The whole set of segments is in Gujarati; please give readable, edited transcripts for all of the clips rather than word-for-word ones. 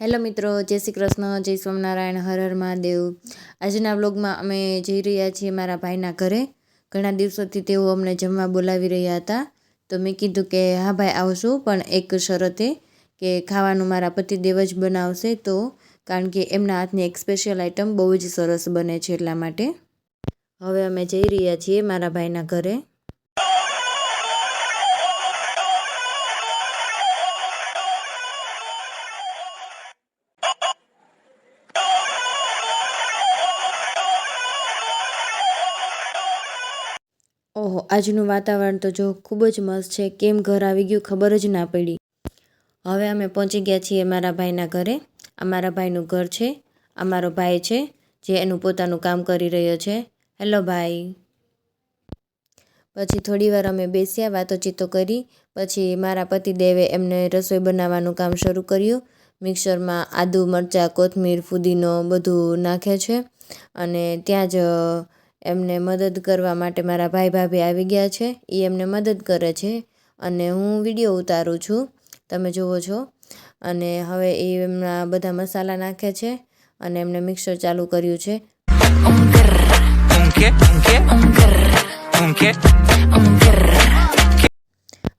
હેલો મિત્રો, જય શ્રી કૃષ્ણ, જય સ્વામિનારાયણ, હર હર મહાદેવ। આજના વ્લોગમાં અમે જઈ રહ્યા છીએ મારા ભાઈના ઘરે। ઘણા દિવસોથી તેઓ અમને જમવા બોલાવી રહ્યા હતા, તો મેં કીધું કે હા ભાઈ આવશું, પણ એક શરતે કે ખાવાનું મારા પતિદેવ જ બનાવશે, તો કારણ કે એમના હાથની એક સ્પેશિયલ આઈટમ બહુ જ સરસ બને છે, એટલા માટે હવે અમે જઈ રહ્યા છીએ મારા ભાઈના ઘરે। ઓહો, આજનું વાતાવરણ તો જો ખૂબ જ મસ્ત છે। કેમ ઘર આવી ગયું ખબર જ ના પડી। હવે અમે પહોંચી ગયા છીએ મારા ભાઈના ઘરે। આ મારા ભાઈનું ઘર છે, આ મારો ભાઈ છે જે એનું પોતાનું કામ કરી રહ્યો છે। હેલો ભાઈ। પછી થોડી વાર અમે બેસ્યા, વાતોચીતો કરી। પછી મારા પતિદેવે એમને રસોઈ બનાવવાનું કામ શરૂ કર્યું। મિક્સરમાં આદુ, મરચાં, કોથમીર, ફુદીનો બધું નાખે છે, અને ત્યાં જ એમને મદદ કરવા માટે મારા ભાઈ ભાભી આવી ગયા છે। એ એમને મદદ કરે છે અને હું વિડીયો ઉતારું છું, તમે જુઓ છો। અને હવે એ એમના બધા મસાલા નાખે છે અને એમને મિક્સર ચાલુ કર્યું છે।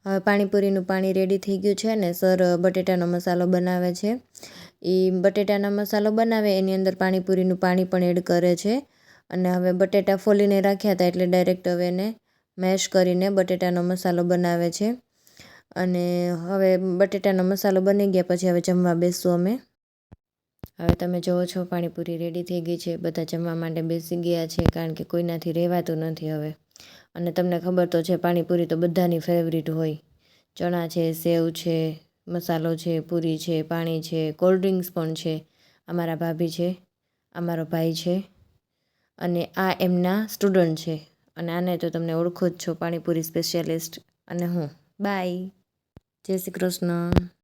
હવે પાણીપુરીનું પાણી રેડી થઈ ગયું છે ને સર બટેટાનો મસાલો બનાવે છે। એ બટેટાનો મસાલો બનાવે એની અંદર પાણીપુરીનું પાણી પણ એડ કરે છે, અને હવે બટેટા ફોલીને રાખ્યા હતા એટલે ડાયરેક્ટ હવે એને મેશ કરીને બટેટાનો મસાલો બનાવે છે। અને હવે બટેટાનો મસાલો બની ગયા પછી હવે જમવા બેસશું અમે। હવે તમે જુઓ છો પાણીપુરી રેડી થઈ ગઈ છે, બધા જમવા માટે બેસી ગયા છે, કારણ કે કોઈનાથી રહેવાતું નથી હવે। અને તમને ખબર તો છે પાણીપુરી તો બધાની ફેવરિટ હોય। ચણા છે, સેવ છે, મસાલો છે, પૂરી છે, પાણી છે, કોલ્ડ ડ્રિંક્સ પણ છે। અમારા ભાભી છે, અમારો ભાઈ છે, અને આ એમના સ્ટુડન્ટ છે, અને આને તો તમને ઓળખો જ છો, પાણીપુરી સ્પેશિયાલિસ્ટ અને હું। બાય, જય શ્રી કૃષ્ણ।